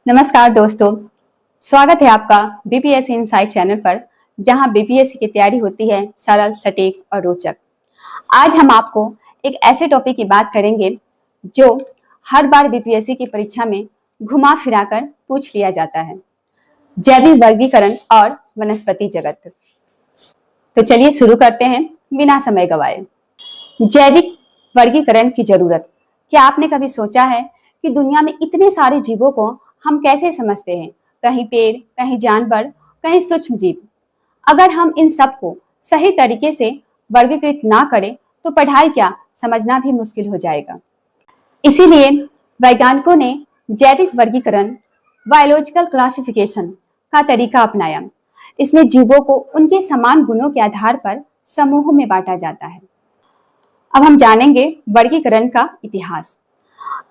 नमस्कार दोस्तों, स्वागत है आपका बीपीएससी इनसाइट चैनल पर, जहां बीपीएससी की तैयारी होती है सरल, सटीक और रोचक। आज हम आपको एक ऐसे टॉपिक की बात करेंगे जो हर बार बीपीएससी की परीक्षा में घुमा फिरा कर पूछ लिया जाता है, जैविक वर्गीकरण और वनस्पति जगत। तो चलिए शुरू करते हैं बिना समय गवाए। जैविक वर्गीकरण की जरूरत। क्या आपने कभी सोचा है कि दुनिया में इतने सारे जीवों को हम कैसे समझते हैं? कहीं पेड़, कहीं जानवर, कहीं सूक्ष्म जीव। अगर हम इन सबको सही तरीके से वर्गीकृत ना करें तो पढ़ाई क्या, समझना भी मुश्किल हो जाएगा। इसीलिए वैज्ञानिकों ने जैविक वर्गीकरण, बायोलॉजिकल क्लासिफिकेशन का तरीका अपनाया। इसमें जीवों को उनके समान गुणों के आधार पर समूहों में बांटा जाता है। अब हम जानेंगे वर्गीकरण का इतिहास।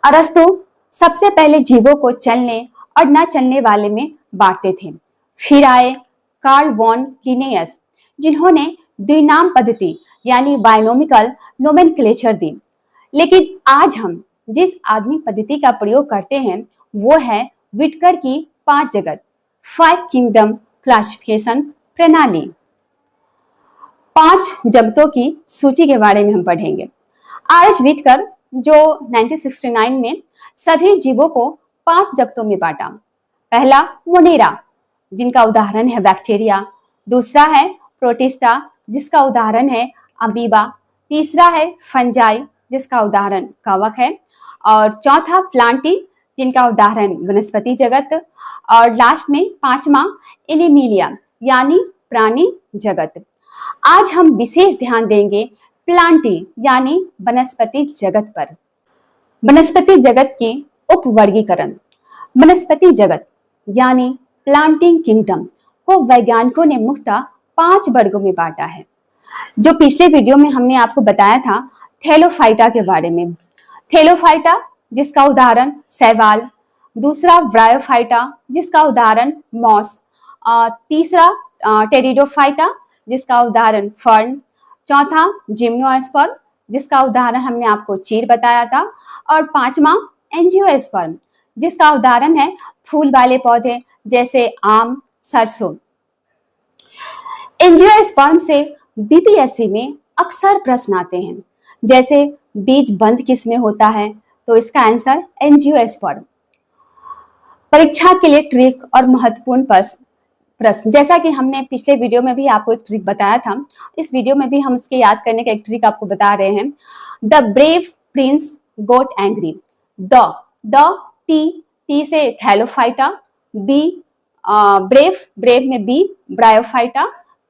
अरस्तु सबसे पहले जीवों को चलने और न चलने वाले में बांटते थे। फिर आए कार्ल वॉन लिनेयस, जिन्होंने द्विनाम पद्धति यानी बायनोमिकल नोमेनक्लेचर दी। लेकिन आज हम जिस आधुनिक पद्धति का प्रयोग करते हैं वो है व्हिटकर की 5 जगत 5 किंगडम क्लासिफिकेशन प्रणाली। 5 जगतों की सूची के बारे में हम पढ़ेंगे। आर.एच. व्हिटकर जो 1969 में सभी जीवों को 5 जगतों में बांटा। पहला मोनेरा, जिनका उदाहरण है बैक्टीरिया। दूसरा है प्रोटिस्टा, जिसका उदाहरण है अमीबा। तीसरा है फंजाई, जिसका उदाहरण कवक है। और चौथा प्लांटी, जिनका उदाहरण वनस्पति जगत। और लास्ट में 5वां एनिमिलिया यानी प्राणी जगत। आज हम विशेष ध्यान देंगे प्लांटी यानी वनस्पति जगत पर। वनस्पति जगत की उपवर्गीकरण। वनस्पति जगत यानी प्लांटिंग किंगडम को वैज्ञानिकों ने मुख्यतः 5 वर्गों में बांटा है। जो पिछले वीडियो में हमने आपको बताया था थैलोफाइटा के बारे में। थैलोफाइटा, जिसका उदाहरण शैवाल। दूसरा ब्रायोफाइटा, जिसका उदाहरण मॉस। तीसरा टेरिडोफाइटा, जिसका उदाहरण फर्न। चौथा जिम्नोस्पर्म, जिसका उदाहरण हमने आपको चीर बताया था। और 5वां एंजियोस्पर्म, जिसका उदाहरण है फूल वाले पौधे जैसे आम, सरसों। एंजियोस्पर्म से बीपीएससी में अक्सर प्रश्न आते हैं, जैसे बीज बंद किस में होता है, तो इसका आंसर एंजियोस्पर्म। परीक्षा के लिए ट्रिक और महत्वपूर्ण प्रश्न, जैसा कि हमने पिछले वीडियो में भी आपको एक ट्रिक बताया था, इस वीडियो में भी हम इसके याद करने का एक ट्रिक आपको बता रहे हैं। The brave prince got angry. The T से थैलोफाइटा। बी ब्रेव, ब्रेव में बी ब्रायोफाइटा।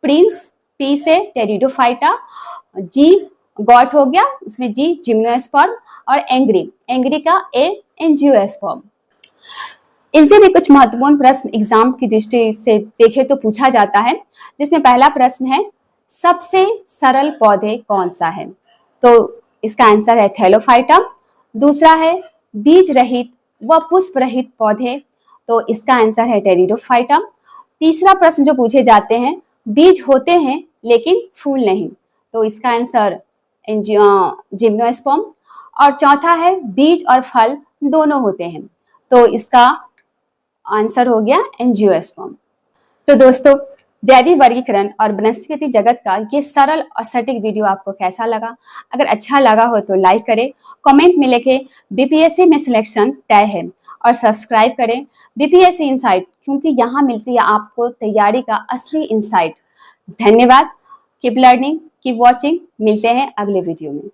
प्रिंस पी से टेरिडोफाइटा। जी गॉट हो गया, उसमें जी जिम्नोस्पर्म। और एंग्री, एंग्री का ए एंजियोस्पर्म। इनसे भी कुछ महत्वपूर्ण प्रश्न एग्जाम की दृष्टि से देखें तो पूछा जाता है, जिसमें पहला प्रश्न है सबसे सरल पौधे कौन सा है, तो इसका आंसर है थैलोफाइटा। दूसरा है बीज रहित व पुष्प रहित पौधे, तो इसका आंसर है टेरिडोफाइटा। तीसरा प्रश्न जो पूछे जाते हैं बीज होते हैं लेकिन फूल नहीं, तो इसका आंसर जिम्नोस्पर्म। और चौथा है बीज और फल दोनों होते हैं, तो इसका आंसर हो गया एंजियोस्पर्म। तो दोस्तों, जैविक वर्गीकरण और वनस्पति जगत का ये सरल और सटीक वीडियो आपको कैसा लगा? अगर अच्छा लगा हो तो लाइक करें, कमेंट में लिखें बीपीएससी में सिलेक्शन तय है, और सब्सक्राइब करें बीपीएससी इनसाइट, क्योंकि यहाँ मिलती है आपको तैयारी का असली इनसाइट। धन्यवाद। Keep learning, keep watching. मिलते हैं अगले वीडियो में।